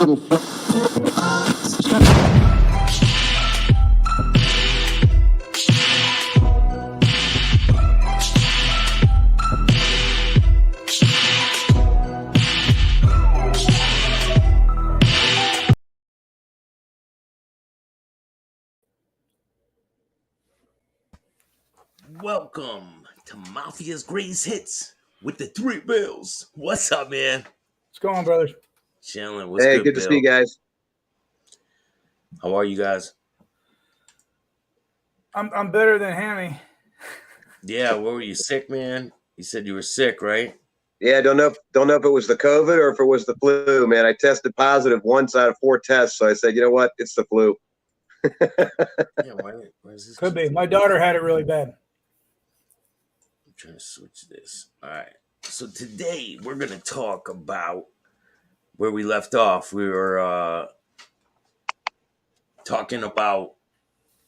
Welcome to Mafia's Greatest Hits with the Three Bills. What's up, man? What's going on, brothers? Chilling. What's Hey, good, good Bill? to see you guys. How are you guys? I'm better than Hammy. Yeah, what were you, sick, man? You said you were sick, right? Yeah, don't know if it was the COVID or if it was the flu, man. I tested positive once out of 4 tests, so I said, you know what, it's the flu. Yeah, why is this? Could be. My daughter had it really bad. I'm trying to switch this. All right. So today we're gonna talk about where we left off. We were talking about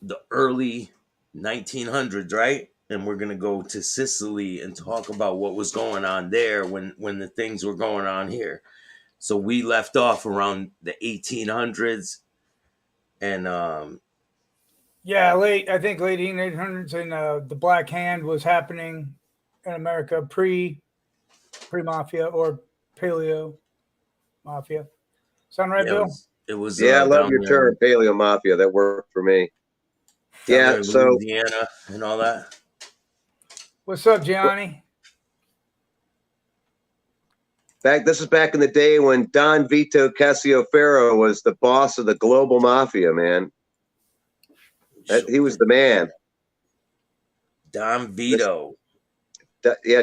the early 1900s, right? And we're gonna go to Sicily and talk about what was going on there when the things were going on here. So we left off around the 1800s, and Yeah, late 1800s, and the Black Hand was happening in America pre-mafia or paleo mafia. Sound right, yeah, Bill? it was Yeah, I love down your there, term, paleo mafia. That worked for me. down there Yeah, in so Louisiana and all that. What's up, Gianni? this is back in the day when Don Vito Cassiopero was the boss of the global mafia, man. He was the man. Don Vito.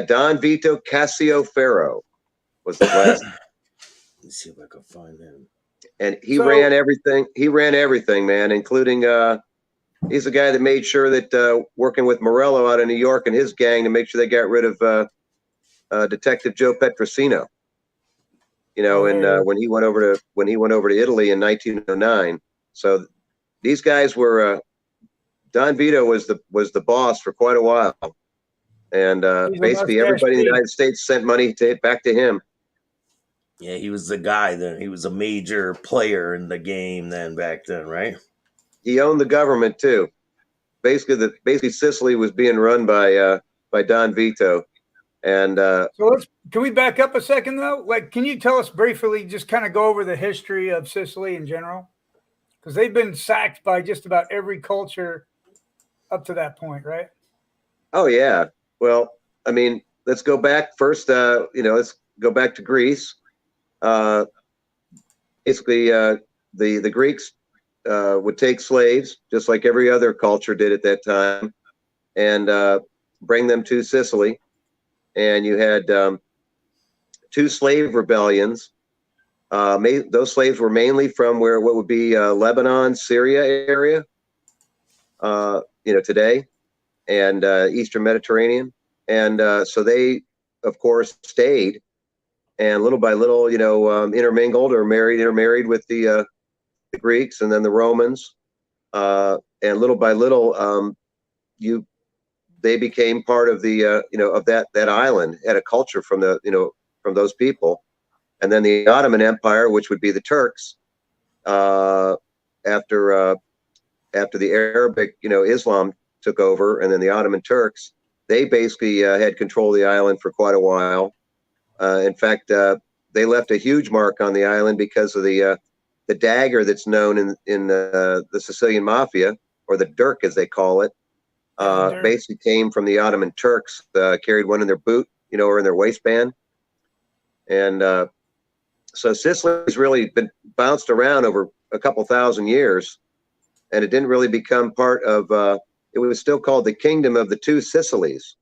Don Vito Cassiopero was the last. Let me see if I can find him. And he ran everything. He ran everything, man, including he's the guy that made sure that working with Morello out of New York and his gang to make sure they got rid of Detective Joe Petrosino. You know, and when he went over to Italy in 1909. So these guys were Don Vito was the boss for quite a while, and basically everybody in the United States sent money back to him. Yeah, he was the guy then. He was a major player in the game then back then, right? He owned the government too. Basically Sicily was being run by Don Vito. And so can we back up a second though? Like, can you tell us briefly, just kind of go over the history of Sicily in general? Because they've been sacked by just about every culture up to that point, right? Oh yeah. Well, I mean, let's go back first. Let's go back to Greece. Basically, the Greeks would take slaves, just like every other culture did at that time, and bring them to Sicily. And you had 2 slave rebellions. Those slaves were mainly from what would be Lebanon, Syria area, today, and Eastern Mediterranean. And so they, of course, stayed, and little by little, intermingled or intermarried with the Greeks and then the Romans, and little by little, they became part of the of that island, had a culture from from those people. And then the Ottoman Empire, which would be the Turks, after the Arabic Islam took over, and then the Ottoman Turks, they basically had control of the island for quite a while. In fact, they left a huge mark on the island because of the dagger that's known in the Sicilian Mafia, or the dirk as they call it. Basically came from the Ottoman Turks. Carried one in their boot, or in their waistband. And so Sicily's really been bounced around over a couple thousand years, and it didn't really become part of. It was still called the Kingdom of the Two Sicilies.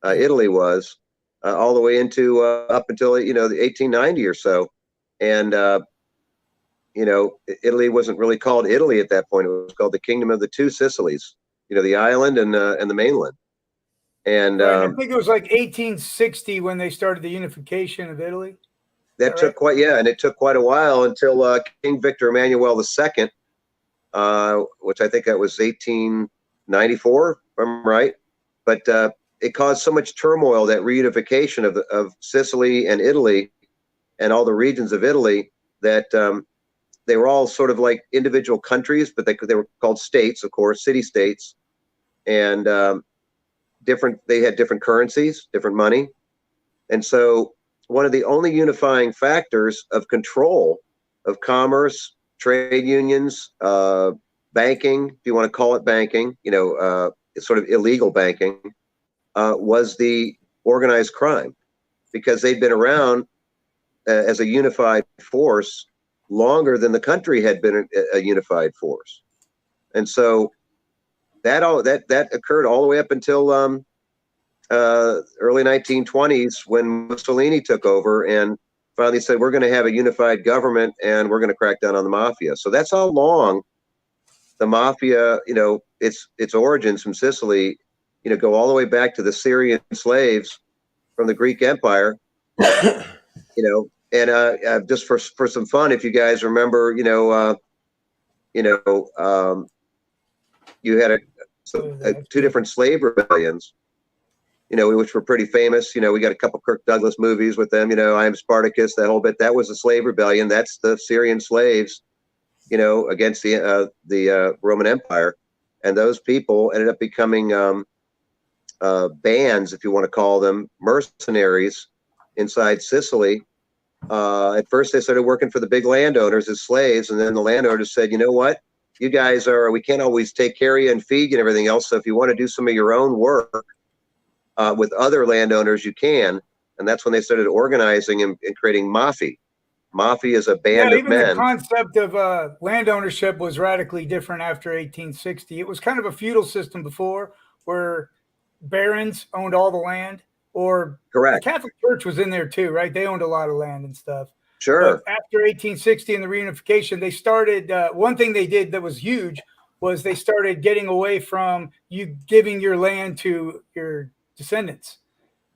Italy was all the way into up until the 1890 or so, and Italy wasn't really called Italy at that point. It was called the Kingdom of the Two Sicilies. The island and the mainland. And right, I think it was like 1860 when they started the unification of Italy. That took and it took quite a while until King Victor Emmanuel II, which I think that was 1894, if I'm right. But it caused so much turmoil, that reunification of Sicily and Italy and all the regions of Italy, that they were all sort of like individual countries, but they were called states, of course, city states, and they had different currencies, different money. And so one of the only unifying factors of control of commerce, trade unions, banking, if you want to call it banking, it's sort of illegal banking, was the organized crime, because they'd been around as a unified force longer than the country had been a unified force. And so that occurred all the way up until early 1920s, when Mussolini took over and finally said, we're going to have a unified government and we're going to crack down on the mafia. So that's how long the mafia, its origins from Sicily, go all the way back to the Syrian slaves from the Greek Empire, and just for some fun, if you guys remember, you had two different slave rebellions, which were pretty famous. We got a couple Kirk Douglas movies with them, I Am Spartacus, that whole bit. That was a slave rebellion. That's the Syrian slaves, against the Roman Empire. And those people ended up becoming bands, if you want to call them, mercenaries inside Sicily. At first, they started working for the big landowners as slaves, and then the landowners said, you know what? You guys we can't always take care of you and feed you and everything else. So if you want to do some of your own work with other landowners, you can. And that's when they started organizing and creating Mafia. Mafia is a band of men. The concept of land ownership was radically different after 1860. It was kind of a feudal system before, where barons owned all the land, or correct. The Catholic Church was in there too, right? They owned a lot of land and stuff. Sure. But after 1860 and the reunification, they started, one thing they did that was huge was they started getting away from you giving your land to your descendants.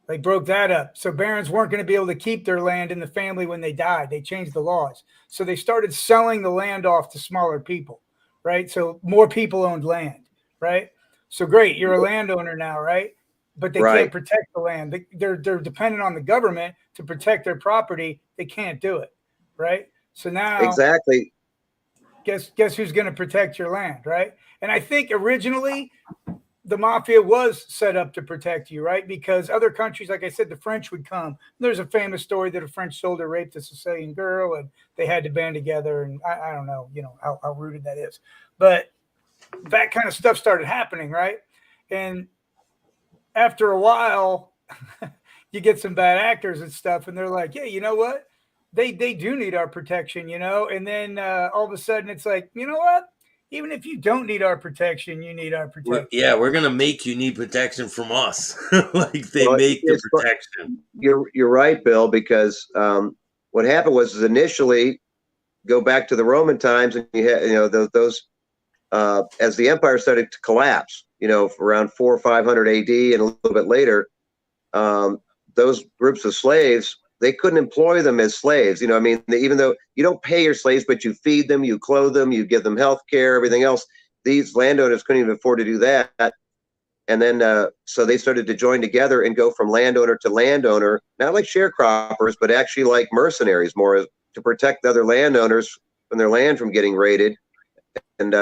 They broke that up. So barons weren't going to be able to keep their land in the family when they died. They changed the laws. So they started selling the land off to smaller people, right? So more people owned land, right? So great, you're a landowner now, right? But they can't protect the land. They're dependent on the government to protect their property. They can't do it, right? So now, exactly. Guess who's going to protect your land, right? And I think originally the mafia was set up to protect you, right? Because other countries, like I said, the French would come. There's a famous story that a French soldier raped a Sicilian girl, and they had to band together. And I don't know, how rooted that is, but that kind of stuff started happening, right? And after a while, you get some bad actors and stuff, and they're like, yeah, you know what? They do need our protection, and then all of a sudden it's like, you know what? Even if you don't need our protection, you need our protection. We're gonna make you need protection from us. Like they make the protection. You're right, Bill, because what happened was initially, go back to the Roman times, and you had those as the empire started to collapse, around 400 or 500 AD and a little bit later, those groups of slaves, they couldn't employ them as slaves. Even though you don't pay your slaves, but you feed them, you clothe them, you give them health care, everything else. These landowners couldn't even afford to do that. And then, so they started to join together and go from landowner to landowner, not like sharecroppers, but actually like mercenaries, more to protect the other landowners from their land from getting raided. And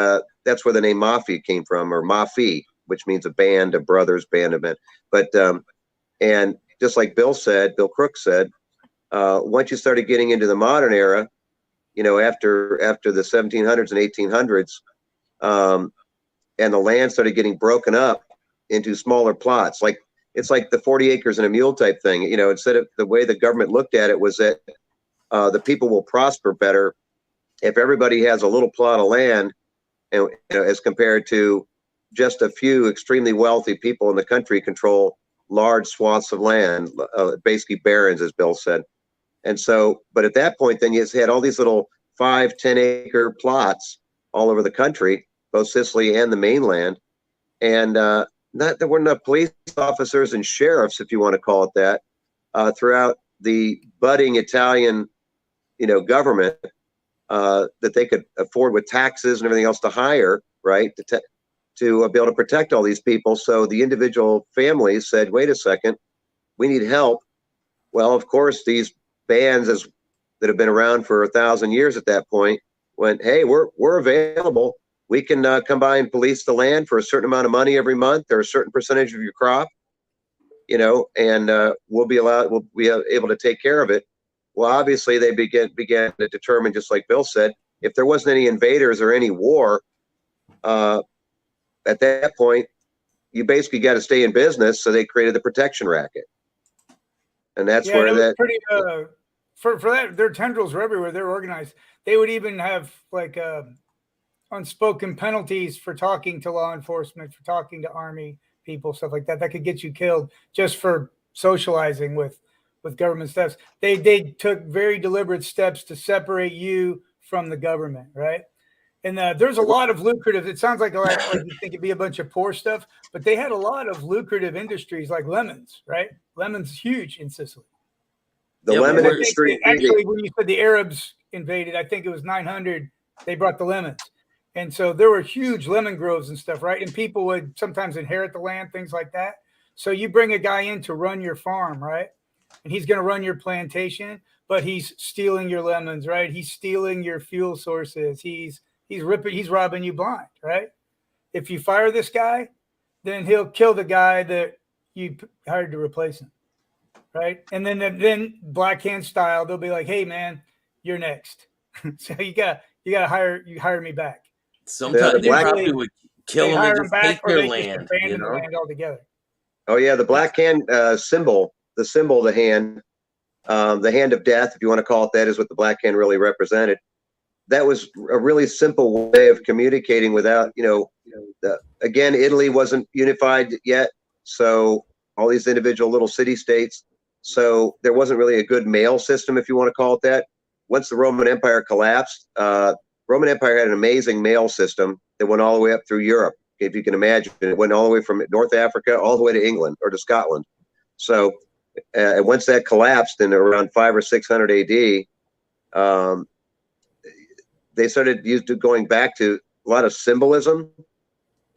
that's where the name Mafia came from, or Mafia, which means a band of brothers, band of men. But and just like Bill Crook said, once you started getting into the modern era, after the 1700s and 1800s, and the land started getting broken up into smaller plots, it's like the 40 acres and a mule type thing. Instead of the way the government looked at it was that the people will prosper better if everybody has a little plot of land, and as compared to just a few extremely wealthy people in the country control large swaths of land, basically barons, as Bill said. And so, but at that point, then you had all these little 5-10 acre plots all over the country, both Sicily and the mainland. And there weren't enough police officers and sheriffs, if you want to call it that, throughout the budding Italian, government, that they could afford with taxes and everything else to hire, right, to be able to protect all these people. So the individual families said, wait a second, we need help. Well, of course, these bands, as that have been around for 1,000 years at that point went, hey, we're available. We can come by and police the land for a certain amount of money every month or a certain percentage of your crop, and we'll be able to take care of it. Well, obviously they began to determine, just like Bill said, if there wasn't any invaders or any war, at that point, you basically got to stay in business. So they created the protection racket. And that's where that pretty, for that, their tendrils were everywhere. They're organized. They would even have like unspoken penalties for talking to law enforcement, for talking to army people, stuff like that. That could get you killed just for socializing with government steps. They took very deliberate steps to separate you from the government, right? And there's a lot of lucrative. It sounds like like you think it'd be a bunch of poor stuff, but they had a lot of lucrative industries like lemons, right? Lemons huge in Sicily. The lemon industry. Actually, when you said the Arabs invaded, I think it was 900. They brought the lemons, and so there were huge lemon groves and stuff, right? And people would sometimes inherit the land, things like that. So you bring a guy in to run your farm, right? And he's going to run your plantation, but he's stealing your lemons, right? He's stealing your fuel sources. He's robbing you blind, right? If you fire this guy, then he'll kill the guy that you hired to replace him, right? And then Black Hand style, they'll be like, "Hey, man, you're next." So you hire me back. Sometimes they probably would kill him and just take their land. Abandon the land altogether. Oh yeah, the Black Hand symbol, the hand of death, if you want to call it that, is what the Black Hand really represented. That was a really simple way of communicating without, again, Italy wasn't unified yet. So all these individual little city states. So there wasn't really a good mail system, if you want to call it that. Once the Roman Empire collapsed, Roman Empire had an amazing mail system that went all the way up through Europe. If you can imagine, it went all the way from North Africa all the way to England or to Scotland. So once that collapsed in around 500 or 600 AD, they started going back to a lot of symbolism,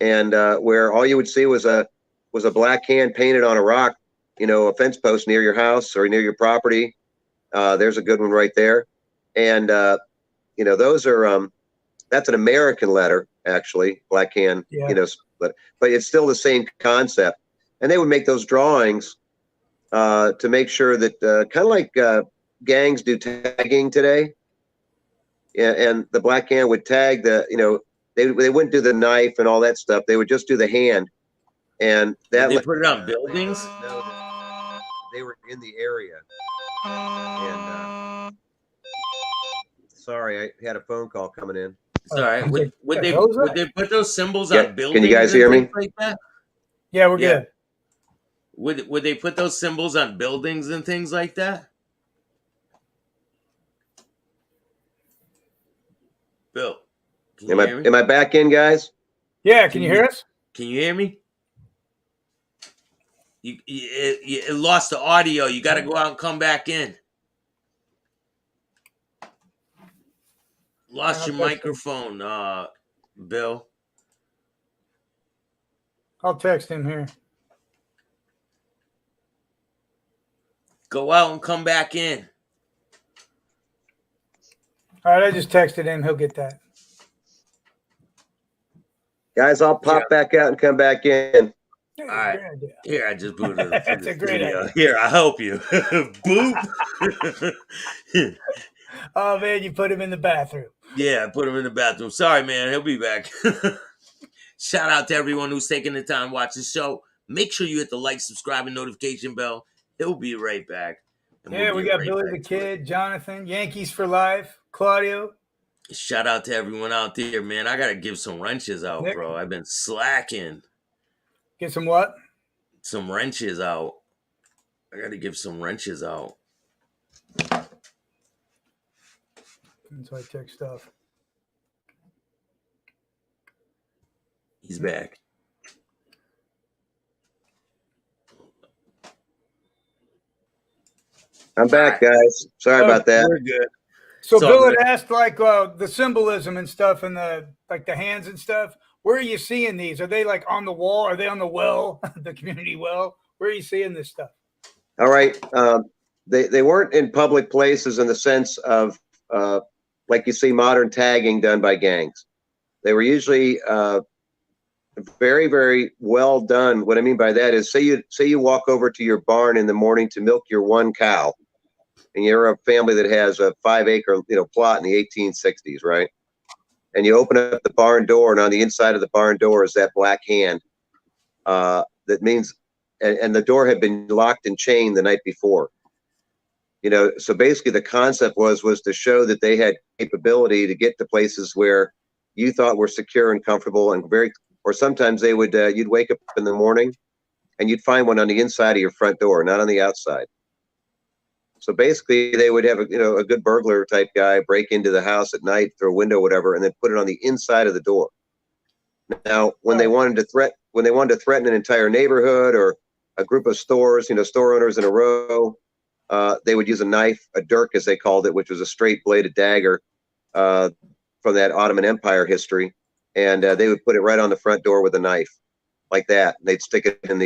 and where all you would see was a black hand painted on a rock, a fence post near your house or near your property. There's a good one right there, and those are that's an American letter, actually, Black Hand, but it's still the same concept. And they would make those drawings to make sure that kind of like gangs do tagging today. Yeah, and the Black Hand would tag they wouldn't do the knife and all that stuff. They would just do the hand, and that they put it on buildings. No, they were in the area. And sorry, I had a phone call coming in. It's all right. Would they put those symbols on buildings? Can you guys hear me? Like that? Yeah, we're good. Would they put those symbols on buildings and things like that? Bill, am I back in, guys? Yeah, can you hear us? Can you hear me? It lost the audio. You got to go out and come back in. Lost your microphone, Bill. I'll text him here. Go out and come back in. All right, I just texted him. He'll get that. Guys, I'll pop back out and come back in. All right. Here, I just booted it. That's a great idea. Here, I'll help you. Boop. Oh, man, you put him in the bathroom. Yeah, I put him in the bathroom. Sorry, man. He'll be back. Shout out to everyone who's taking the time to watch the show. Make sure you hit the like, subscribe, and notification bell. He'll be right back. Yeah, we got Billy the Kid, Jonathan, Yankees for Life, Claudio. Shout out to everyone out there, man. I got to give some wrenches out, Nick. Bro. I've been slacking. Get some what? Some wrenches out. I got to give some wrenches out. That's why I check stuff. He's back. I'm back, guys. Sorry about that. We're good. So Bill had asked the symbolism and stuff and the hands and stuff. Where are you seeing these? Are they like on the wall? Are they on the well, the community well? Where are you seeing this stuff? All right. they weren't in public places in the sense of like you see modern tagging done by gangs. They were usually very, very well done. What I mean by that is, say you walk over to your barn in the morning to milk your one cow, and you're a family that has a 5-acre plot in the 1860s, right? And you open up the barn door, and on the inside of the barn door is that black hand. That means, and the door had been locked and chained the night before. So basically the concept was to show that they had capability to get to places where you thought were secure and comfortable and or sometimes they would, you'd wake up in the morning and you'd find one on the inside of your front door, not on the outside. So basically they would have a good burglar type guy break into the house at night through a window, whatever, and then put it on the inside of the door. Now, when they wanted to threaten an entire neighborhood or a group of stores, store owners in a row, they would use a knife, a dirk as they called it, which was a straight bladed dagger from that Ottoman Empire history, and they would put it right on the front door with a knife, like that. And they'd stick it in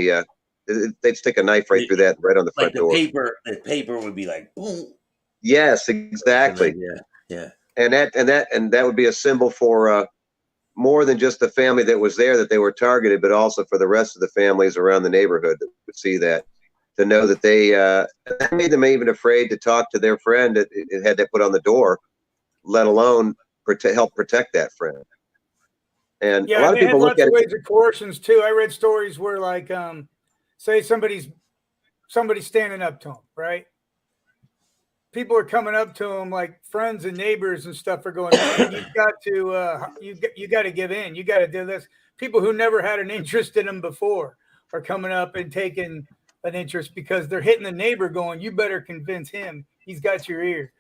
they'd stick a knife right through that, right on the front door. The paper would be like boom. Yes, exactly. Yeah. And that would be a symbol for more than just the family that was there that they were targeted, but also for the rest of the families around the neighborhood that would see that, to know that that made them even afraid to talk to their friend that it had that put on the door, let alone help protect that friend. And a lot of people look at ways of coercions too. I read stories where, like, say somebody's standing up to them, right? People are coming up to them, like friends and neighbors and stuff are going, man, you've got to, you got to give in. You got to do this. People who never had an interest in them before are coming up and taking an interest because they're hitting the neighbor going, you better convince him. He's got your ear,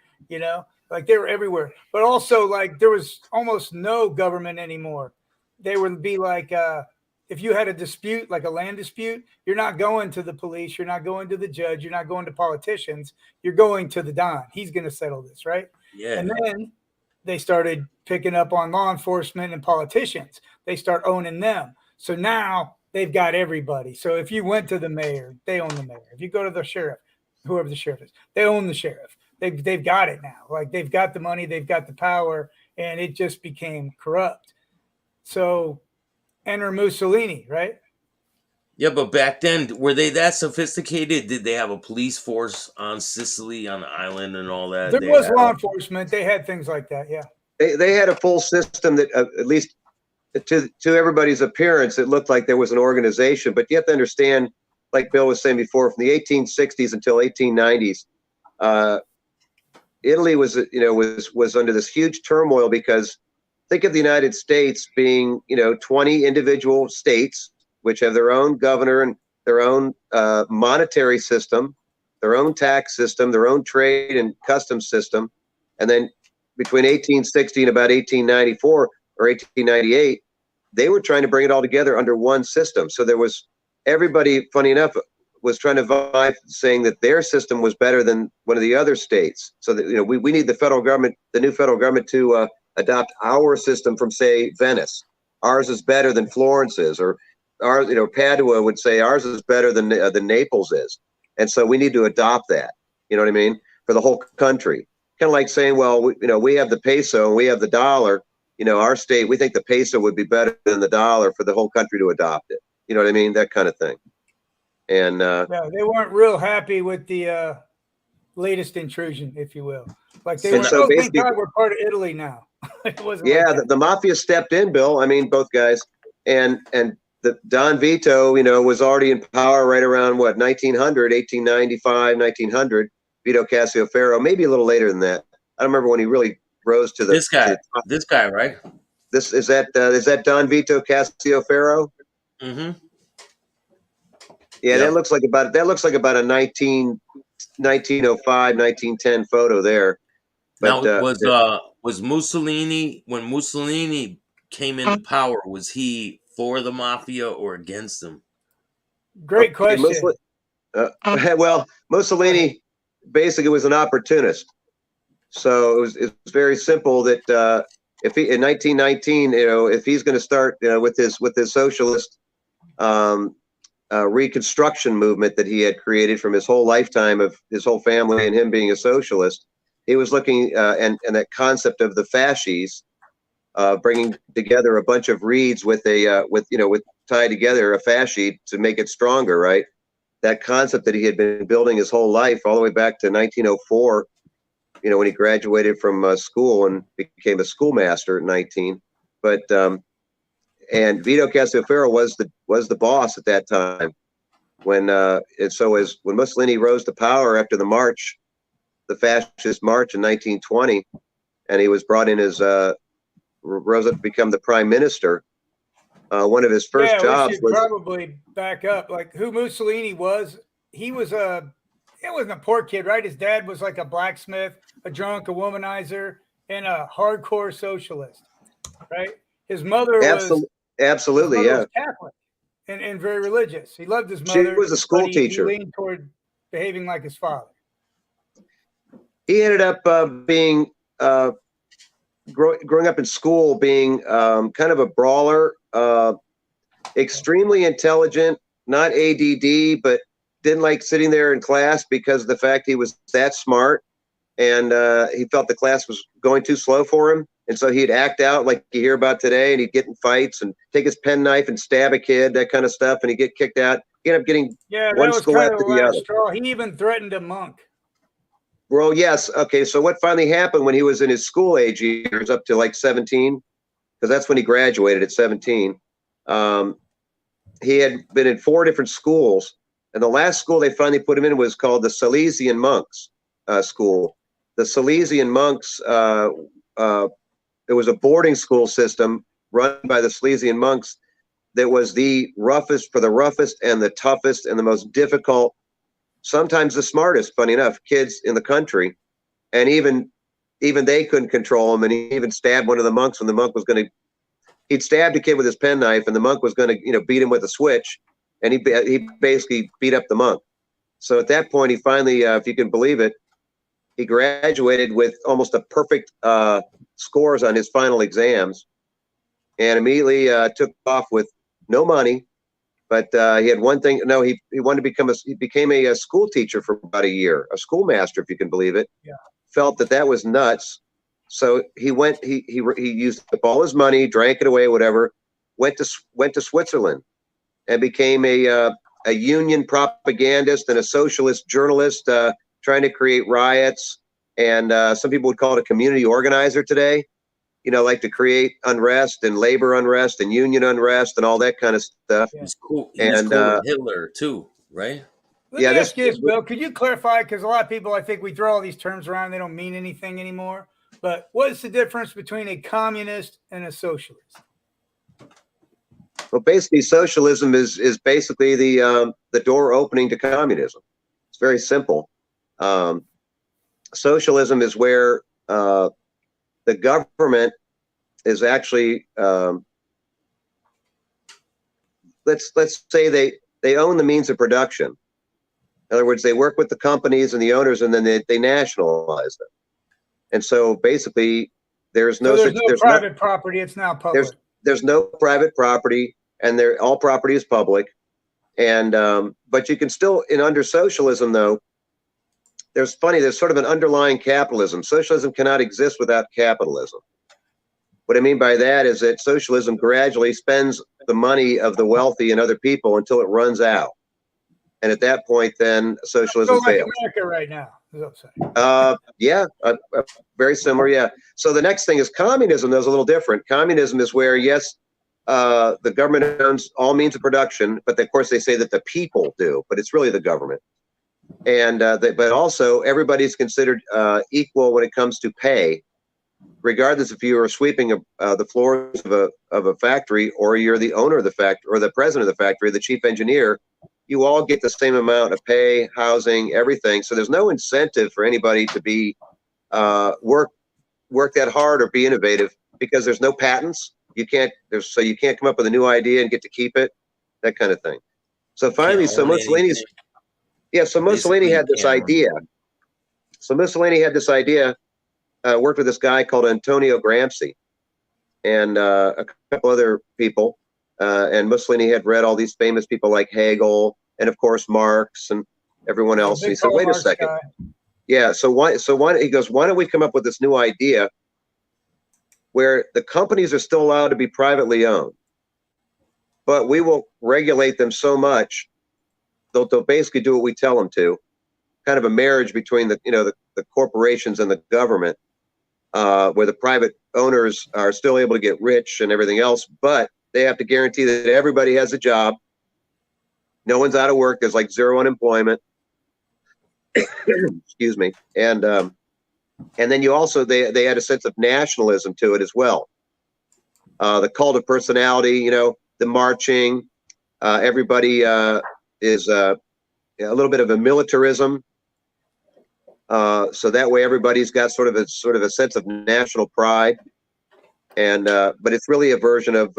like they were everywhere. But also, like, there was almost no government anymore. They would be like, if you had a dispute, like a land dispute, you're not going to the police. You're not going to the judge. You're not going to politicians. You're going to the Don. He's going to settle this, right? Yeah. And then they started picking up on law enforcement and politicians. They start owning them. So now they've got everybody. So if you went to the mayor, they own the mayor. If you go to the sheriff, whoever the sheriff is, they own the sheriff. They've got it now. Like, they've got the money, they've got the power, and it just became corrupt. So enter Mussolini, right? Yeah, but back then, were they that sophisticated? Did they have a police force on Sicily, on the island, and all that? There was law enforcement. They had things like that, yeah. They had a full system that, at least to everybody's appearance, it looked like there was an organization. But you have to understand, like Bill was saying before, from the 1860s until 1890s, Italy was under this huge turmoil because think of the United States being 20 individual states which have their own governor and their own monetary system, their own tax system, their own trade and customs system, and then between 1860 and about 1894 or 1898, they were trying to bring it all together under one system. So there was everybody, funny enough, was trying to vie, saying that their system was better than one of the other states. So that we need the federal government, the new federal government, to adopt our system from, say, Venice. Ours is better than Florence's, or ours, Padua would say ours is better than Naples is, and so we need to adopt that. You know what I mean? For the whole country, kind of like saying, well, we have the peso and we have the dollar. Our state, we think the peso would be better than the dollar for the whole country to adopt it. You know what I mean? That kind of thing. And yeah, they weren't real happy with the latest intrusion, if you will. Like, they were, so thank God we're part of Italy now. It wasn't. Yeah, like the mafia stepped in, Bill. I mean, both guys, and the Don Vito, was already in power right around 1900, 1895, 1900. Vito Cascioferro, maybe a little later than that. I don't remember when he really rose to the this guy, right? This is that Don Vito Cascioferro? Mm-hmm. Yeah, that looks like about a 1905, 1910 photo there. But now, was Mussolini, when Mussolini came into power, was he for the mafia or against them? Great question. Well, Mussolini basically was an opportunist. So it was very simple that if he, in 1919, if he's going to start with his socialist reconstruction movement that he had created from his whole lifetime of his whole family and him being a socialist. He was looking and that concept of the fasces, bringing together a bunch of reeds with tied together a fasci to make it stronger, right? That concept that he had been building his whole life, all the way back to 1904, when he graduated from school and became a schoolmaster at 19. But and Vito Castroferro was the boss at that time. When when Mussolini rose to power after the fascist march in 1920, and he was brought in as rose up to become the prime minister. One of his first jobs we should was probably back up. Like who Mussolini was. He wasn't a poor kid, right? His dad was like a blacksmith, a drunk, a womanizer, and a hardcore socialist, right? His mother was absolutely, yeah, Catholic and very religious. He loved his she mother. was a school teacher. He leaned toward behaving like his father. He ended up being growing up in school, being kind of a brawler, extremely intelligent, not ADD, but didn't like sitting there in class because of the fact he was that smart, and he felt the class was going too slow for him. And so he'd act out like you hear about today, and he'd get in fights and take his penknife and stab a kid, that kind of stuff, and he'd get kicked out. He ended up getting one school after the other. Straw. He even threatened a monk. Well, yes. Okay, so what finally happened when he was in his school age years, up to like 17, because that's when he graduated at 17, he had been in 4 different schools, and the last school they finally put him in was called the Salesian Monks School. The Salesian Monks, it was a boarding school system run by the Salesian monks that was the roughest and the toughest and the most difficult, sometimes the smartest, funny enough, kids in the country. And even they couldn't control him. And he even stabbed one of the monks when the monk was he'd stabbed a kid with his penknife, and the monk was going to, beat him with a switch. And he basically beat up the monk. So at that point, he finally, if you can believe it, he graduated with almost a perfect scores on his final exams, and immediately took off with no money. But he had one thing. No, he wanted to became a school teacher for about a year, a schoolmaster, if you can believe it. Yeah. Felt that was nuts. So he went. He used up all his money, drank it away, whatever. Went to Switzerland, and became a union propagandist and a socialist journalist, trying to create riots. And some people would call it a community organizer today. Like to create unrest and labor unrest and union unrest and all that kind of stuff. He's cool. He's cool with Hitler too, right? Let me ask you this, Bill. Could you clarify? Because a lot of people, I think we throw all these terms around, they don't mean anything anymore. But what is the difference between a communist and a socialist? Well, basically, socialism is basically the door opening to communism. It's very simple. Socialism is where the government is actually, let's say they own the means of production. In other words, they work with the companies and the owners, and then they nationalize them. And so basically, there's no private property. It's now public. There's no private property, and all property is public. And but you can still, under socialism, though, there's sort of an underlying capitalism. Socialism cannot exist without capitalism. What I mean by that is that socialism gradually spends the money of the wealthy and other people until it runs out. And at that point, then socialism fails. America right now, is what I'm saying. Very similar, yeah. So the next thing is communism. That's a little different. Communism is where, yes, the government owns all means of production, but of course they say that the people do, but it's really the government. And but also everybody's considered equal when it comes to pay, regardless if you are sweeping the floors of a factory, or you're the owner of the factory, or the president of the factory, the chief engineer. You all get the same amount of pay, housing, everything. So there's no incentive for anybody to be work that hard or be innovative, because there's no patents. You can't come up with a new idea and get to keep it, that kind of thing. So finally, Mussolini had this idea. So Mussolini had this idea, worked with this guy called Antonio Gramsci and a couple other people. and Mussolini had read all these famous people like Hegel and of course Marx and everyone else. And he said, "Wait a second, yeah. So why?" He goes, "Why don't we come up with this new idea where the companies are still allowed to be privately owned, but we will regulate them so much they'll basically do what we tell them to, kind of a marriage between the corporations and the government, where the private owners are still able to get rich and everything else, but they have to guarantee that everybody has a job, no one's out of work, there's like zero unemployment." Excuse me. And then you also they had a sense of nationalism to it as well. The cult of personality, the marching, everybody is a little bit of a militarism. So that way everybody's got sort of a sense of national pride. And but it's really a version of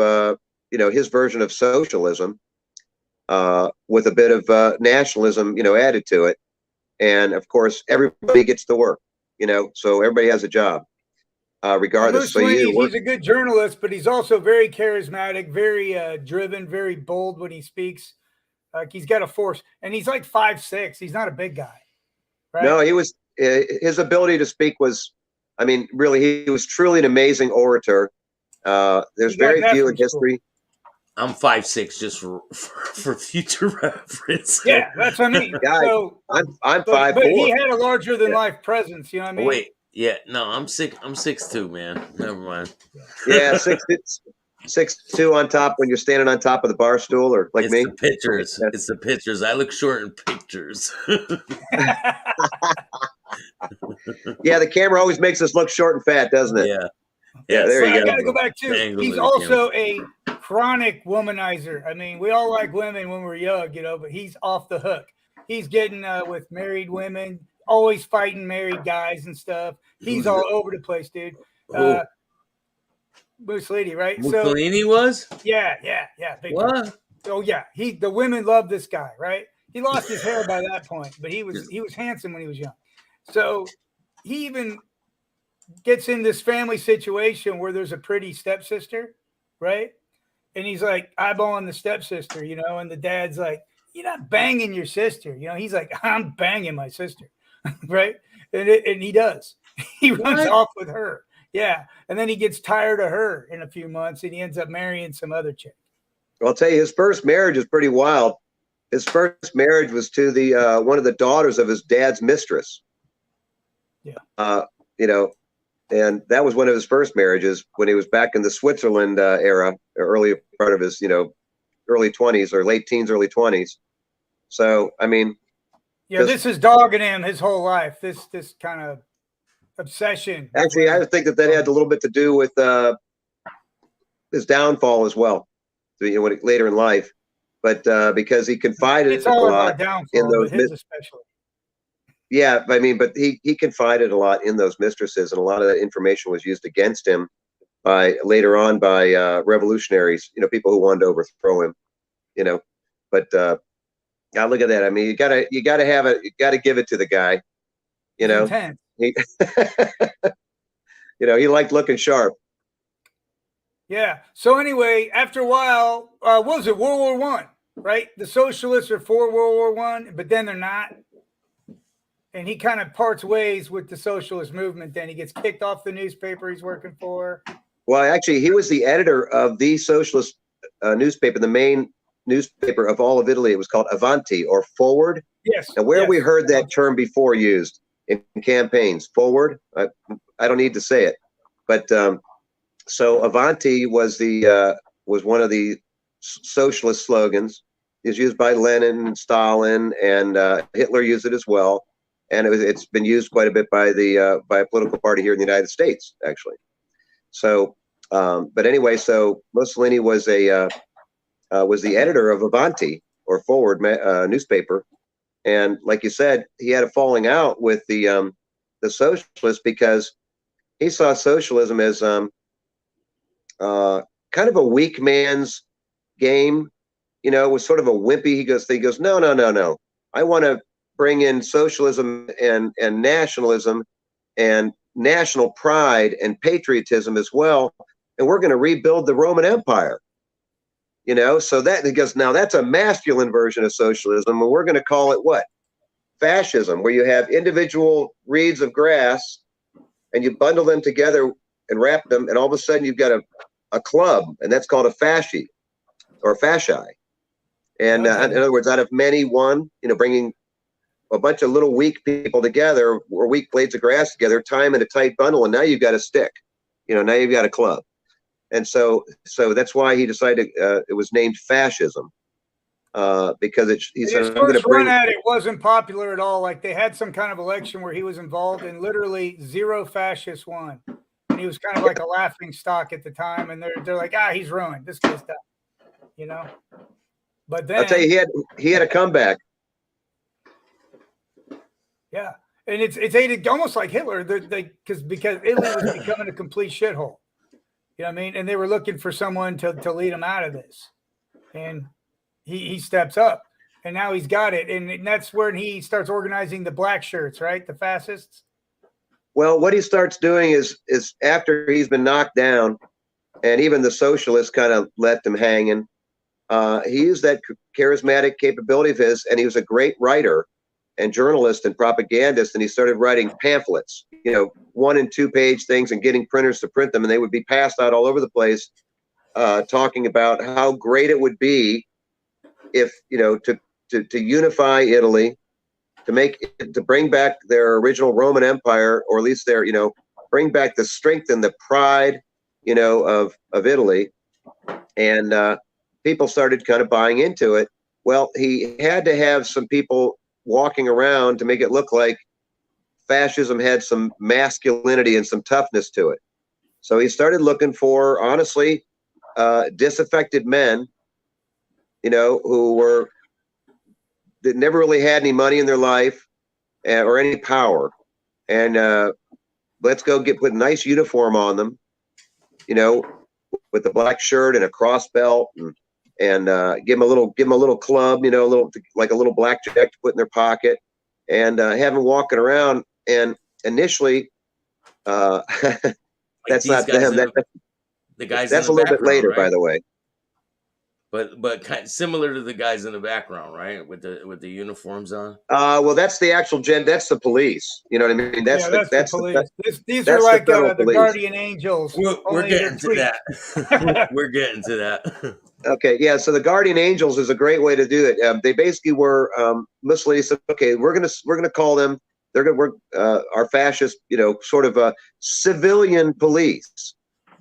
his version of socialism, with a bit of nationalism added to it. And of course everybody gets to work, so everybody has a job, regardless. So he's a good journalist, but he's also very charismatic, very driven, very bold when he speaks. Like he's got a force, and he's like 5'6". He's not a big guy, right? No, he was. His ability to speak was, I mean, really, he was truly an amazing orator. There's very few in history. I'm 5'6", just for future reference. Yeah, that's what I mean. Guy, so I'm 5'4". But he had a larger than life presence. You know what I mean? Wait, yeah, no, I'm 6'2", man. Never mind. Yeah, 6'2" on top when you're standing on top of the bar stool, or like it's me. The pictures. It's the pictures. I look short in pictures. Yeah, the camera always makes us look short and fat, doesn't it? Yeah. Yeah, there you go. I got to go back to. He's also a chronic womanizer. I mean, we all like women when we're young, but he's off the hook. He's getting with married women, always fighting married guys and stuff. He's all over the place, dude. Mussolini, right? Mussolini was? Yeah. What? Oh yeah, the women love this guy, right? He lost his hair by that point, but he was handsome when he was young. So he even gets in this family situation where there's a pretty stepsister, right? And he's like eyeballing the stepsister, and the dad's like, "You're not banging your sister," He's like, "I'm banging my sister," right? And he does. He runs off with her. Yeah. And then he gets tired of her in a few months and he ends up marrying some other chick. Well, I'll tell you, his first marriage is pretty wild. His first marriage was to the one of the daughters of his dad's mistress. Yeah. And that was one of his first marriages when he was back in the Switzerland era, early part of his, early 20s or late teens, early 20s. So, I mean. Yeah, this is dogging him his whole life. This kind of obsession. Actually, I think that had a little bit to do with his downfall as well, later in life. But because he confided a lot in those, especially. Yeah, I mean, but he confided a lot in those mistresses, and a lot of that information was used against him later on by revolutionaries, people who wanted to overthrow him, But God, look at that. I mean, you gotta give it to the guy, He, he liked looking sharp. Yeah. So anyway, after a while, what was it, World War I, right? The socialists are for World War I, but then they're not. And he kind of parts ways with the socialist movement. Then he gets kicked off the newspaper he's working for. Well, actually, he was the editor of the socialist newspaper, the main newspaper of all of Italy. It was called Avanti, or Forward. Yes. And where we heard that term before used in campaigns, forward. I don't need to say it, but so Avanti was was one of the socialist slogans. Is used by Lenin and Stalin, and Hitler used it as well. And it's been used quite a bit by a political party here in the United States, actually. So, but anyway, so Mussolini was the editor of Avanti, or Forward newspaper, and like you said, he had a falling out with the socialists because he saw socialism as kind of a weak man's game. It was sort of a wimpy. He goes, no. I want to bring in socialism and nationalism and national pride and patriotism as well, and we're going to rebuild the Roman Empire. You know, so that he goes, now that's a masculine version of socialism, and we're going to call it what? Fascism, where you have individual reeds of grass and you bundle them together and wrap them, and all of a sudden you've got a club, and that's called a fasci or fasci. And Okay. in other words, out of many, one, you know, bringing a bunch of little weak people together, or weak blades of grass together, tie them in a tight bundle, and now you've got a stick. You know, now you've got a club. And so that's why he decided it was named fascism, because he said, his I'm going to first run bring. at it wasn't popular at all. Like they had some kind of election where he was involved, and literally 0 fascists won. And he was kind of like a laughing stock at the time. And they're like, he's ruined. This guy's done. You know. But then I'll tell you, he had a comeback. Yeah, and it's almost like Hitler. Because Italy was becoming a complete shithole. You know what I mean? And they were looking for someone to lead them out of this. And he steps up, and now he's got it. And that's when he starts organizing the black shirts, right? The fascists. Well, what he starts doing is after he's been knocked down, and even the socialists kind of left him hanging, he used that charismatic capability of his, and he was a great writer and journalist and propagandist, and he started writing pamphlets, you know, 1 and 2 page things, and getting printers to print them, and they would be passed out all over the place, talking about how great it would be if, you know, to unify Italy, to bring back their original Roman Empire, or at least their, you know, bring back the strength and the pride, you know, of Italy. And people started kind of buying into it. Well, he had to have some people walking around to make it look like fascism had some masculinity and some toughness to it. So he started looking for, honestly, disaffected men, you know, that never really had any money in their life or any power. And let's go put a nice uniform on them, you know, with a black shirt and a cross belt, and give them a little club, you know, like a little blackjack to put in their pocket, and have them walking around. And initially, that's not them. The guys That's in the a little bit later, right? by the way. But kind of similar to the guys in the background, right? With the uniforms on. Well, that's the actual that's the police. You know what I mean? That's the police. These are that's like the the guardian angels. We're getting to that. We're getting to that. Okay, yeah. So the guardian angels is a great way to do it. They basically were Mussolini said, okay, we're gonna call them. We're our fascist, you know, sort of a civilian police.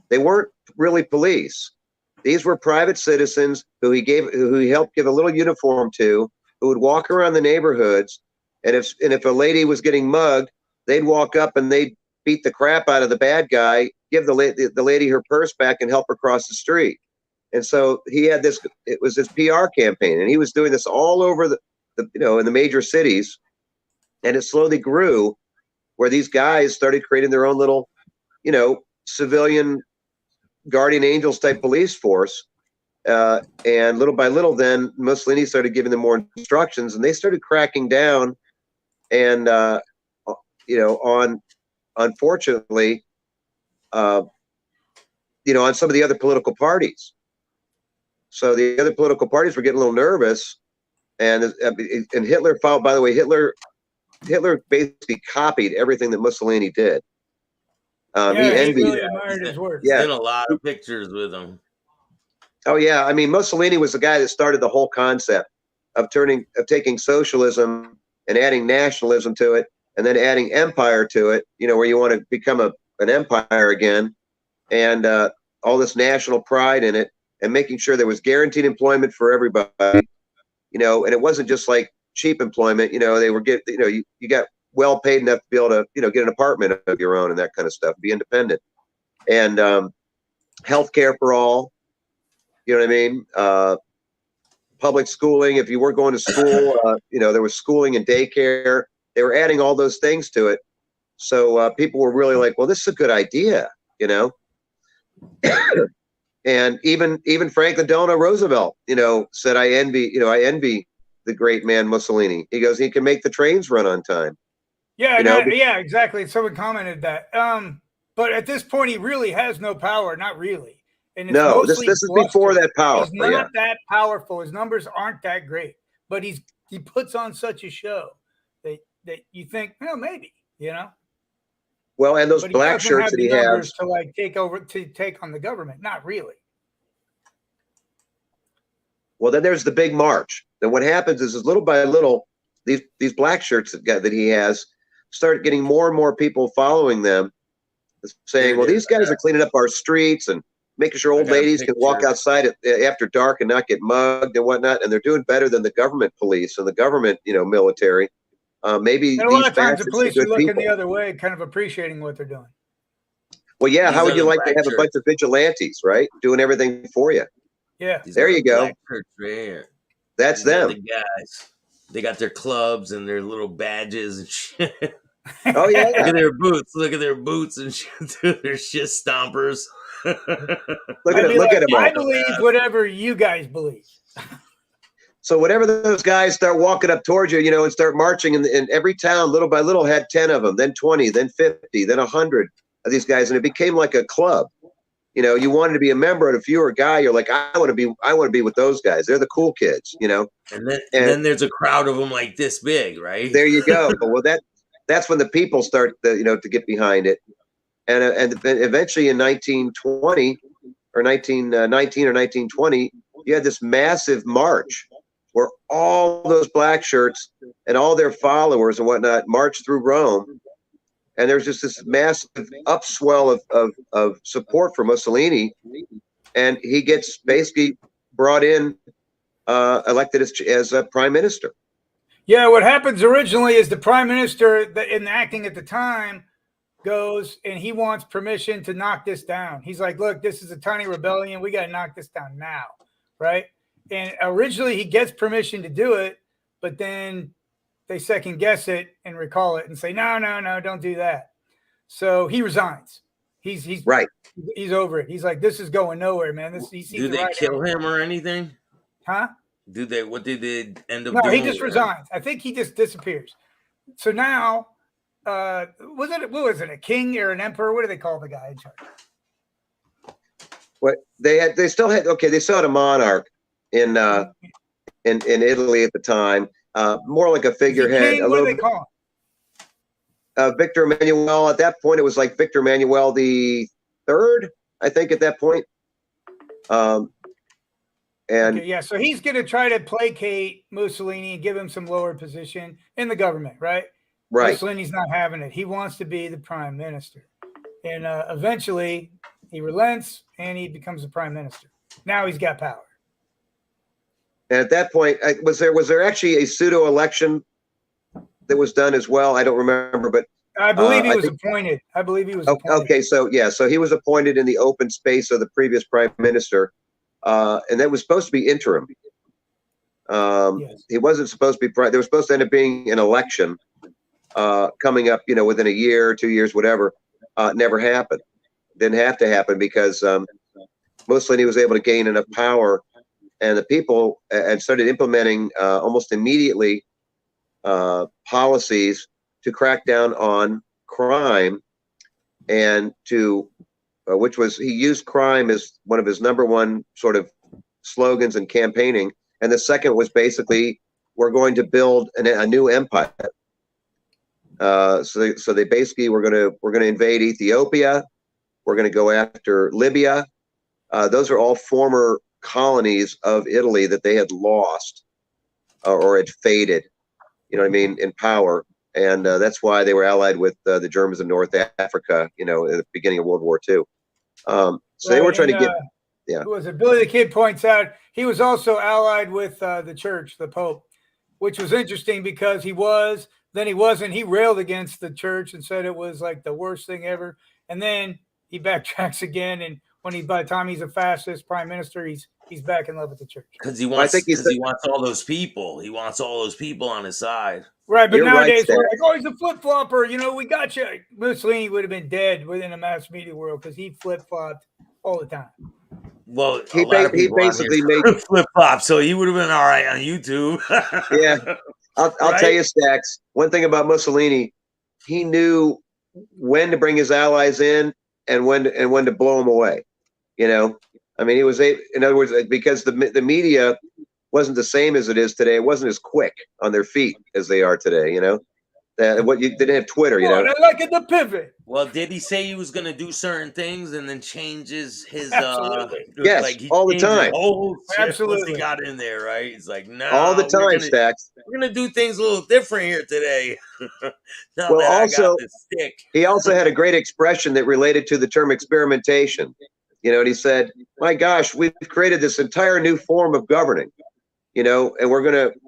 They weren't really police. These were private citizens who he helped give a little uniform to, who would walk around the neighborhoods, and if a lady was getting mugged, they'd walk up and they'd beat the crap out of the bad guy, give the lady her purse back, and help her cross the street. And so he had this. It was his PR campaign, and he was doing this all over the you know, in the major cities, and it slowly grew, where these guys started creating their own little, you know, civilian guardian angels type police force, and little by little, then Mussolini started giving them more instructions, and they started cracking down, and you know, on, unfortunately, you know, on some of the other political parties. So the other political parties were getting a little nervous, and Hitler followed. By the way, Hitler basically copied everything that Mussolini did. He envied. Really admired his work. Yeah, did a lot of pictures with him. Oh yeah, I mean, Mussolini was the guy that started the whole concept of taking socialism and adding nationalism to it, and then adding empire to it. You know, where you want to become an empire again, and all this national pride in it, and making sure there was guaranteed employment for everybody. You know, and it wasn't just like cheap employment. You know, you got well paid enough to be able to, you know, get an apartment of your own and that kind of stuff, be independent, and health care for all. You know what I mean? Public schooling. If you weren't going to school, you know, there was schooling and daycare. They were adding all those things to it. So people were really like, well, this is a good idea, you know? And even Franklin Delano Roosevelt, you know, said, I envy the great man Mussolini. He goes, he can make the trains run on time. Yeah, yeah, exactly. Someone commented that. But at this point, he really has no power. Not really. and it's No, mostly this is before bluster. that power. He's not that powerful. His numbers aren't that great, but he puts on such a show that you think, well, maybe, you know. Well, and those But he black doesn't shirts have that the he numbers has. to like take on the government. Not really. Well, then there's the big march. Then what happens is little by little, these black shirts that he has start getting more and more people following them, saying, well, these guys are cleaning up our streets and making sure old ladies can walk outside after dark and not get mugged and whatnot. And they're doing better than the government police and the government, military. Maybe And a lot of times the bastards police are good looking people. the other way, kind of appreciating what they're doing. Well, yeah. These How would are you the like to black have a bunch shirts. of vigilantes, right? Doing everything for you. Yeah. These There are the you go. black shirts right here. That's These are them. the guys. They got their clubs and their little badges and shit. Oh, yeah. Look at their boots. Look at their boots and shit. They're shit stompers. Look at them all. I believe whatever you guys believe. So whenever those guys start walking up towards you, and start marching, in every town, little by little, had 10 of them, then 20, then 50, then 100 of these guys, and it became like a club. You wanted to be a member, and if you were a guy, you're like, I want to be with those guys. They're the cool kids, And then there's a crowd of them like this big, right? There you go. Well, that's when the people start, to get behind it, and eventually in 1920 or 1919 or 1920, you had this massive march where all those black shirts and all their followers and whatnot marched through Rome. And there's just this massive upswell of support for Mussolini. And he gets basically brought in, elected as a prime minister. Yeah, what happens originally is the prime minister acting at the time goes and he wants permission to knock this down. He's like, look, this is a tiny rebellion. We got to knock this down now, right? And originally he gets permission to do it, but then they second guess it and recall it and say, no, don't do that. So he resigns. He's right. He's over it. He's like, this is going nowhere, man. Do they kill him or anything? Huh? What did they end up doing? No, he just resigns. I think he just disappears. So now, what was it, a king or an emperor? What do they call the guy in charge? What they still had a monarch in Italy at the time, more like a figurehead. What do they call him? Victor Emmanuel. At that point, it was like Victor Emmanuel the Third, I think, at that point. So he's going to try to placate Mussolini and give him some lower position in the government, right? Right. Mussolini's not having it. He wants to be the prime minister, and eventually he relents and he becomes the prime minister. Now he's got power. And at that point, was there actually a pseudo election that was done as well? I don't remember, but I believe he was appointed. Okay, so he was appointed in the open space of the previous prime minister. And that was supposed to be interim. Yes. He wasn't supposed to be. There was supposed to end up being an election coming up, within a year, 2 years, whatever. Never happened. Didn't have to happen because Mussolini was able to gain enough power, and the people and started implementing almost immediately policies to crack down on crime, and to he used crime as one of his number one sort of slogans in campaigning. And the second was basically, we're going to build a new empire. So they basically we're going to invade Ethiopia. We're going to go after Libya. Those are all former colonies of Italy that they had lost or had faded, in power. And that's why they were allied with the Germans in North Africa, at the beginning of World War II. So they were trying to get, Who was it? Billy the Kid points out he was also allied with the church, the Pope, which was interesting because he was, then he wasn't. He railed against the church and said it was like the worst thing ever. And then he backtracks again. And by the time he's a fascist prime minister, he's back in love with the church. Because he wants all those people. He wants all those people on his side. Right, but nowadays we're like, oh, he's a flip-flopper. We got you. Mussolini would have been dead within the mass media world because he flip-flopped all the time. Well, he basically made flip-flop, so he would have been all right on YouTube. Yeah, I'll tell you, Staxx. One thing about Mussolini, he knew when to bring his allies in and when to blow them away. I mean, in other words, because the media wasn't the same as it is today. It wasn't as quick on their feet as they are today. What you didn't have Twitter. Oh, they like it, the pivot. Well, did he say he was gonna do certain things and then changes his Absolutely. Yes, like he all the changed his time. whole shit once Absolutely. he got in there, right? He's like, All the nah, time, Staxx. we're gonna do things a little different here today. Now Well, that I got also, this stick. he also had a great expression that related to the term experimentation. And he said, "My gosh, we've created this entire new form of governing. And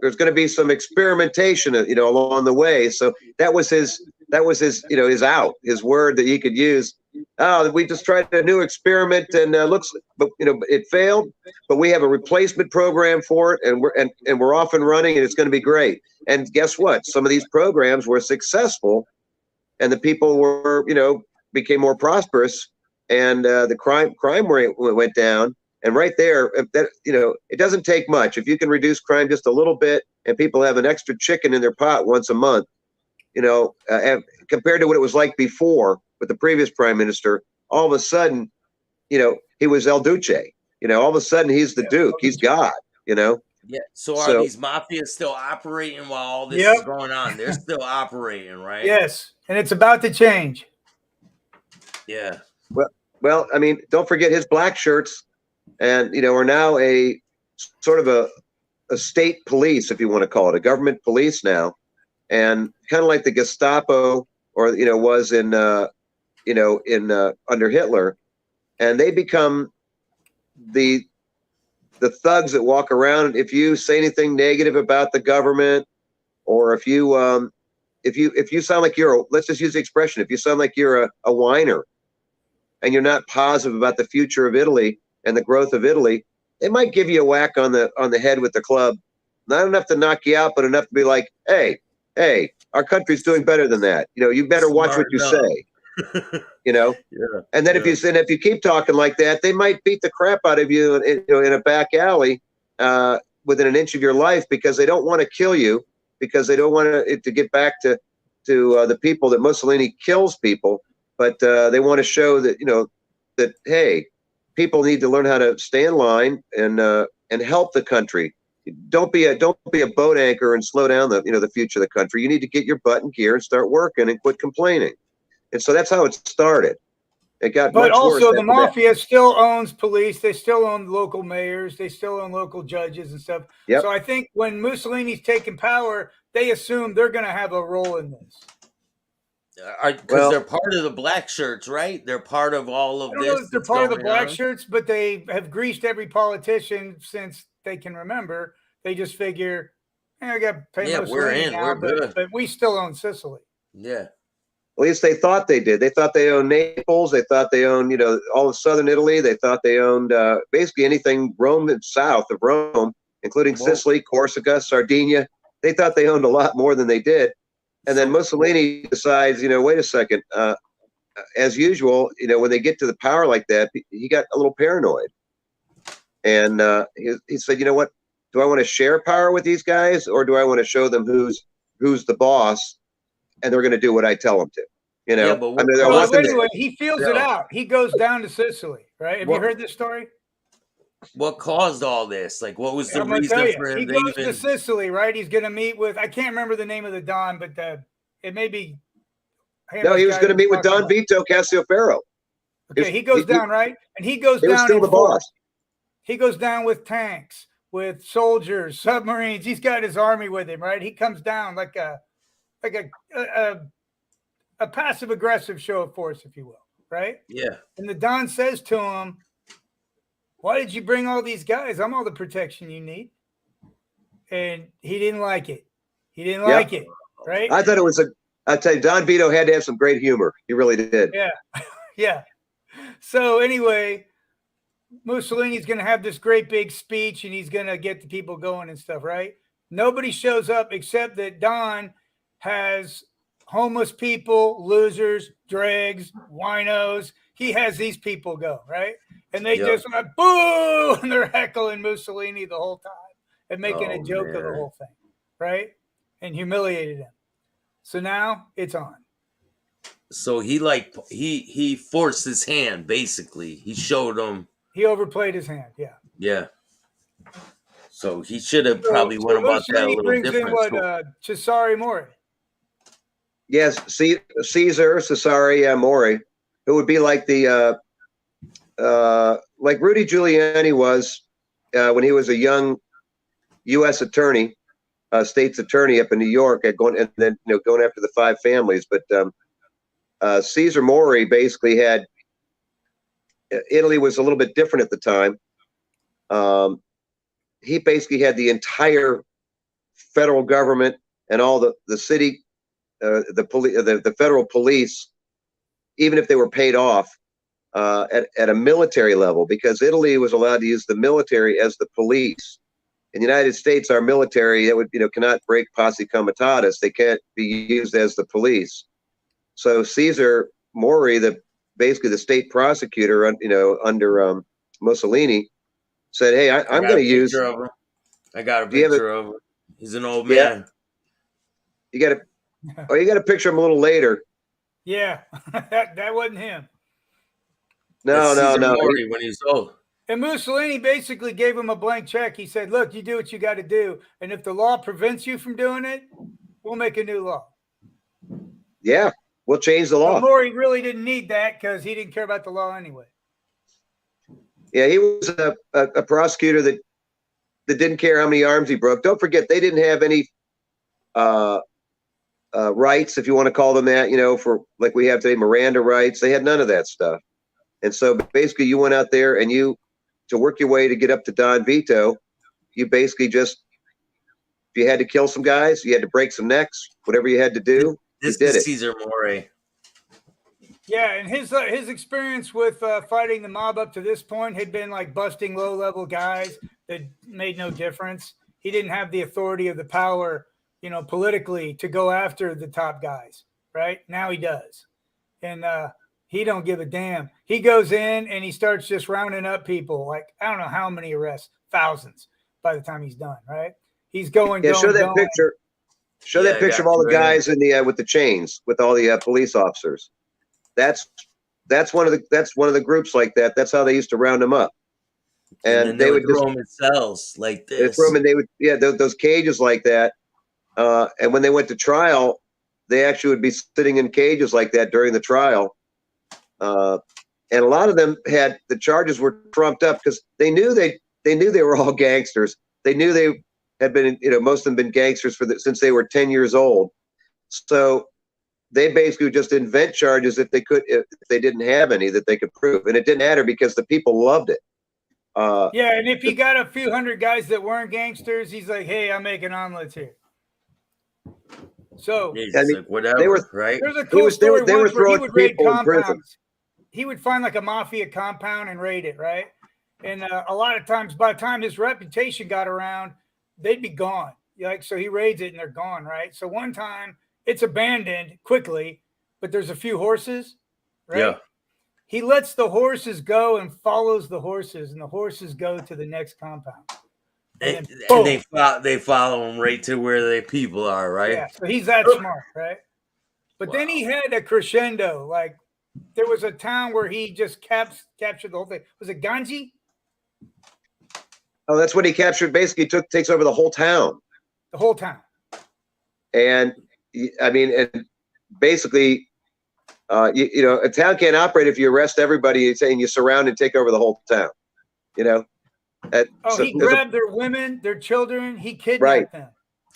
there's gonna be some experimentation, along the way." So that was his his word that he could use. Oh, we just tried a new experiment and but it failed, but we have a replacement program for it, and we're off and running, and it's going to be great. And guess what? Some of these programs were successful, and the people were, became more prosperous, and the crime rate went down. And right there, it doesn't take much. If you can reduce crime just a little bit, and people have an extra chicken in their pot once a month, compared to what it was like before with the previous prime minister, all of a sudden, he was El Duce. All of a sudden he's the Duke. He's God. Yeah. So are these mafias still operating while all this is going on? They're still operating, right? Yes, and it's about to change. Yeah. Well, I mean, don't forget his black shirts, and are now a sort of a state police, if you want to call it, a government police now, and kind of like the Gestapo, or was in under Hitler, and they become the thugs that walk around. If you say anything negative about the government, or if you sound like let's just use the expression, if you sound like you're a whiner, and you're not positive about the future of Italy and the growth of Italy, they might give you a whack on the head with the club. Not enough to knock you out, but enough to be like, hey, our country's doing better than that. You better watch what you say. Yeah. And then if you keep talking like that, they might beat the crap out of you in a back alley within an inch of your life, because they don't want to kill you, because they don't want it to get back to the people that Mussolini kills people, but they want to show that that, hey, people need to learn how to stay in line and help the country. Don't be a boat anchor and slow down the future of the country. You need to get your butt in gear and start working and quit complaining. And so that's how it started. It got but much worse. But also the mafia still owns police. They still own local mayors. They still own local judges and stuff. Yep. So I think when Mussolini's taking power, they assume they're going to have a role in this. Because they're part of the black shirts, right? They're part of all of this. I don't know if they're part of the black shirts, but they have greased every politician since they can remember. They just figure, I got to pay Mussolini now, but we still own Sicily. Yeah. At least they thought they did. They thought they owned Naples. They thought they owned, all of southern Italy. They thought they owned basically anything Rome and south of Rome, including Sicily, Corsica, Sardinia. They thought they owned a lot more than they did. And then Mussolini decides, wait a second. As usual, when they get to the power like that, he got a little paranoid. And he said, you know what? Do I want to share power with these guys, or do I want to show them who's the boss, and they're going to do what I tell them to? Yeah, but anyway, he feels it out. He goes down to Sicily, right? Have you heard this story? What caused all this? Like, what was the reason for him? He goes to Sicily, right? He's going to meet with, I can't remember the name of the Don, but it may be. No, he was going to meet with Don Vito Cassioferro. Okay, he goes down, right? And he goes down. He was still the boss. He goes down with tanks, with soldiers, submarines. He's got his army with him, right? He comes down like a passive aggressive show of force, if you will, right? Yeah. And the Don says to him, "Why did you bring all these guys? I'm all the protection you need." And he didn't like it. He didn't like it, right? I thought it was I tell you, Don Vito had to have some great humor. He really did. Yeah. Yeah. So anyway, Mussolini's going to have this great big speech, and he's going to get the people going and stuff, right? Nobody shows up except that Don has homeless people, losers, dregs, winos. He has these people go, right? And they just went, boo, and they're heckling Mussolini the whole time and making a joke of the whole thing, right? And humiliated him. So now it's on. So he forced his hand, basically. He showed him. He overplayed his hand. Yeah. Yeah. So he should have So, probably went about that a Mussolini little brings in different. what? So, Cesare Mori. Yes, Caesar Cesare Mori, who would be like the like Rudy Giuliani was when he was a young U.S. attorney, state's attorney up in New York, and then going after the five families. But Caesar Mori basically had Italy was a little bit different at the time. He basically had the entire federal government and all the city, the federal police, even if they were paid off at a military level, because Italy was allowed to use the military as the police. In the United States, our military that would cannot break posse comitatus. They can't be used as the police. So Caesar Mori, basically the state prosecutor, under Mussolini, said, "Hey, I'm going to use." I got a picture of him. He's an old man. Yeah. You got you got a picture of him a little later. Yeah, that wasn't him. No. Mori when he's old. And Mussolini basically gave him a blank check. He said, "Look, you do what you got to do, and if the law prevents you from doing it, we'll make a new law." Yeah, we'll change the law. But Mori really didn't need that because he didn't care about the law anyway. Yeah, he was a prosecutor that didn't care how many arms he broke. Don't forget, they didn't have any rights, if you want to call them that, for like we have today, Miranda rights. They had none of that stuff. And so basically you went out there and to work your way to get up to Don Vito, you basically just, if you had to kill some guys, you had to break some necks, whatever you had to do, this you did is it. Caesar Mori. Yeah, and his experience with fighting the mob up to this point had been like busting low-level guys that made no difference. He didn't have the authority or the power, politically to go after the top guys, right? Now he does. And he don't give a damn. He goes in and he starts just rounding up people. Like, I don't know how many arrests, thousands by the time he's done, right? He's going, show that picture. Show that picture of all the guys in the with the chains, with all the police officers. That's one of the groups like that. That's how they used to round them up. And they would throw them in cells like this. They would, those cages like that. And when they went to trial, they actually would be sitting in cages like that during the trial. And a lot of them had the charges were trumped up because they knew they were all gangsters. They knew they had been, most of them been gangsters since they were 10 years old. So they basically would just invent charges if they didn't have any that they could prove, and it didn't matter because the people loved it. Yeah, and if he got a few hundred guys that weren't gangsters, he's like, "Hey, I'm making omelets here." So like whatever, right? There's a cool story they were once where he throwing would raid people in prison. compounds. He would find like a mafia compound and raid it, right? And a lot of times, by the time his reputation got around, they'd be gone. So he raids it and they're gone, right? So one time it's abandoned quickly, but there's a few horses, right? Yeah. He lets the horses go and follows the horses, and the horses go to the next compound. And they follow him right to where the people are, right? Yeah, so he's that smart, right? But then he had a crescendo. Like there was a town where he just captured the whole thing. Was it Ganji? Oh, that's what he captured. Basically, takes over the whole town. The whole town. And I mean, and basically, a town can't operate if you arrest everybody and you surround and take over the whole town. He grabbed their women, their children. He kidnapped them.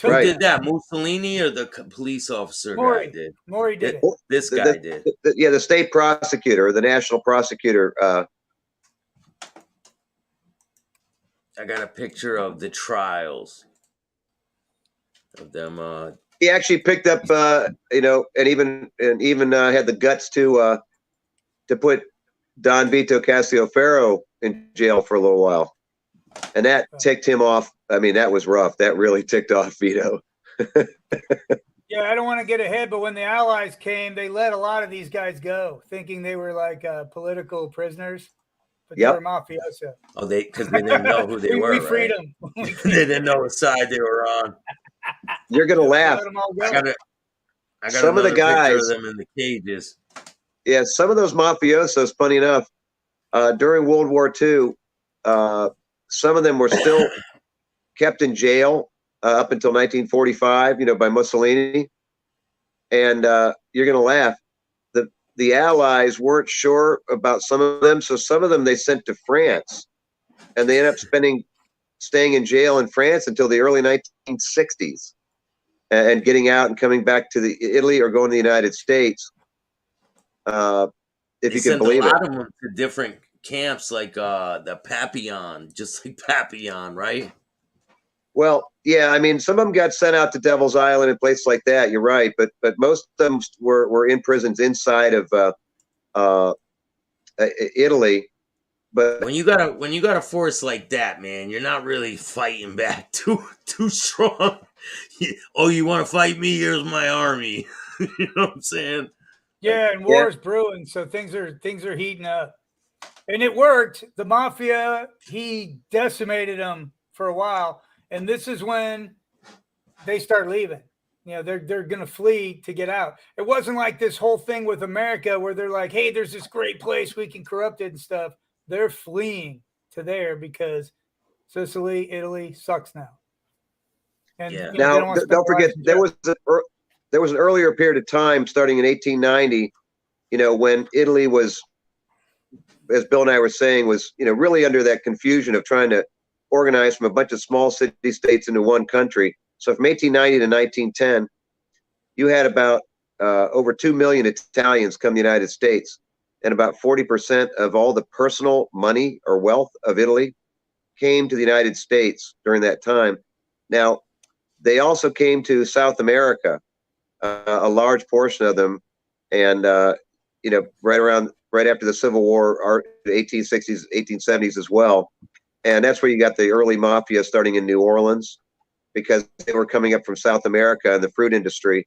Who did that? Mussolini or the police officer guy did? Mori did it. This guy did. The state prosecutor or the national prosecutor. I got a picture of the trials of them. He actually picked up, and even had the guts to put Don Vito Castielfaro in jail for a little while, and that ticked him off. I mean, that was rough. That really ticked off Vito. Yeah, I don't want to get ahead, but when the Allies came, they let a lot of these guys go, thinking they were like political prisoners, but they were mafioso. Oh, because they didn't know who they were. We freed them. They didn't know what side they were on. You're gonna laugh. I got some of the guys of them in the cages. Yeah, some of those mafiosos, funny enough, during World War II, some of them were still kept in jail up until 1945, by Mussolini. And you're going to laugh. The Allies weren't sure about some of them, so some of them they sent to France, and they ended up staying in jail in France until the early 1960s, and getting out and coming back to Italy or going to the United States. If They you can sent a believe it. lot of them to different camps, like the Papillon, just like Papillon, right? Well, yeah, I mean, some of them got sent out to Devil's Island and places like that. You're right, but most of them were in prisons inside of Italy. But When you got a force like that, man, you're not really fighting back too strong. Oh, you want to fight me? Here's my army. You know what I'm saying? Yeah, and yeah, war is brewing, so things are heating up. And it worked. The Mafia, he decimated them for a while, and this is when they start leaving. They're going to flee to get out. It wasn't like this whole thing with America where they're like, "Hey, there's this great place we can corrupt it and stuff." They're fleeing to there because Sicily, Italy sucks now, and Yeah. they now don't want to spend don't their forget lives in jail. there was an earlier period of time starting in 1890, when Italy was, as Bill and I were saying, was really under that confusion of trying to organize from a bunch of small city states into one country. So from 1890 to 1910, you had about over 2 million Italians come to the United States, and about 40% of all the personal money or wealth of Italy came to the United States during that time. Now, they also came to South America, a large portion of them, and right after the Civil War, 1860s, 1870s as well. And that's where you got the early mafia starting in New Orleans, because they were coming up from South America and the fruit industry.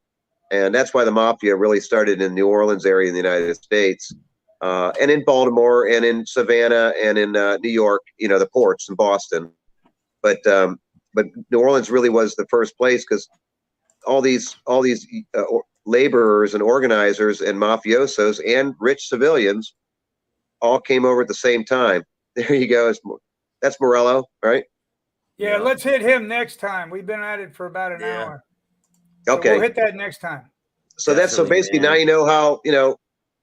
And that's why the mafia really started in the New Orleans area in the United States, and in Baltimore and in Savannah and in New York, the ports in Boston. But New Orleans really was the first place, because all these laborers and organizers and mafiosos and rich civilians all came over at the same time. There you go. That's Morello, right? Yeah, let's hit him next time. We've been at it for about an hour. So Okay. we'll hit that next time. So basically, man. Now you know how,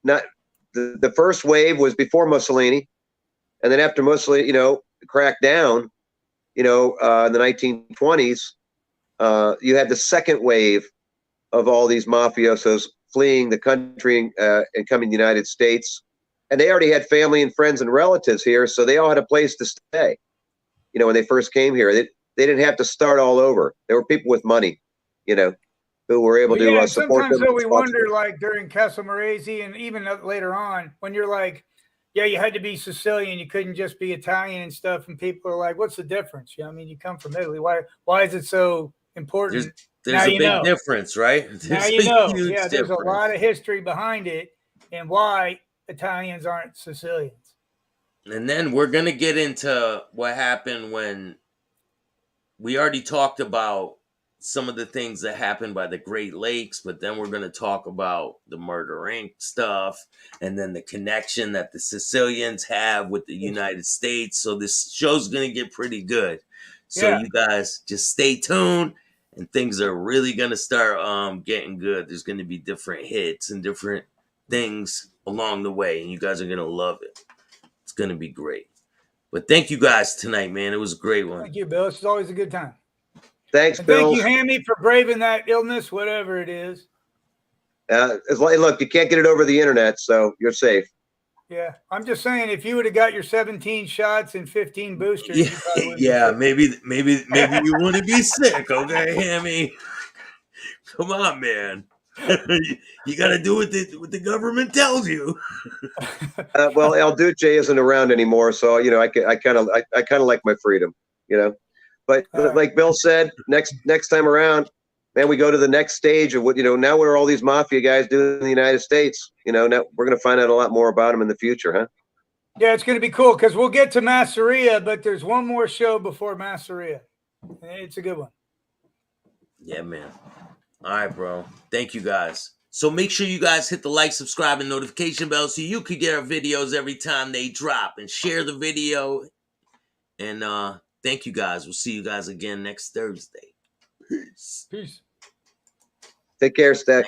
not the first wave was before Mussolini, and then after Mussolini, cracked down, in the 1920s, you had the second wave of all these mafiosos fleeing the country and coming to the United States. And they already had family and friends and relatives here, so they all had a place to stay. When they first came here, they didn't have to start all over. There were people with money, who were able to support them. Sometimes though we wonder, like during Castle Maresi and even later on, when you're like, yeah, you had to be Sicilian, you couldn't just be Italian and stuff, and people are like, what's the difference? You come from Italy. Why is it so important? There's a big difference, right? Now you know. Yeah, there's a lot of history behind it and why Italians aren't Sicilians. And then we're going to get into what happened when we already talked about some of the things that happened by the Great Lakes, but then we're going to talk about the Murder Inc. stuff and then the connection that the Sicilians have with the United States. So this show's going to get pretty good. So you guys just stay tuned, and things are really going to start getting good. There's going to be different hits and different things along the way, and you guys are going to love it. It's going to be great. But thank you guys tonight, man. It was a great one. Thank you, Bill. It's always a good time. Thanks, Bill. Thank you, Hammy, for braving that illness, whatever it is. Look, you can't get it over the internet, so you're safe. Yeah, I'm just saying, if you would have got your 17 shots and 15 boosters, maybe you wouldn't be sick, okay, Hammy? Come on, man. You got to do what the government tells you. Well, El Duce isn't around anymore, so I kind of like my freedom, But like Bill said, next time around, man, we go to the next stage of what now what are all these mafia guys doing in the United States? Now we're going to find out a lot more about them in the future, huh? Yeah, it's going to be cool because we'll get to Masseria, but there's one more show before Masseria. It's a good one. Yeah, man. All right, bro. Thank you, guys. So make sure you guys hit the like, subscribe, and notification bell so you could get our videos every time they drop, and share the video. And thank you guys. We'll see you guys again next Thursday. Peace. Peace. Take care, Staxx.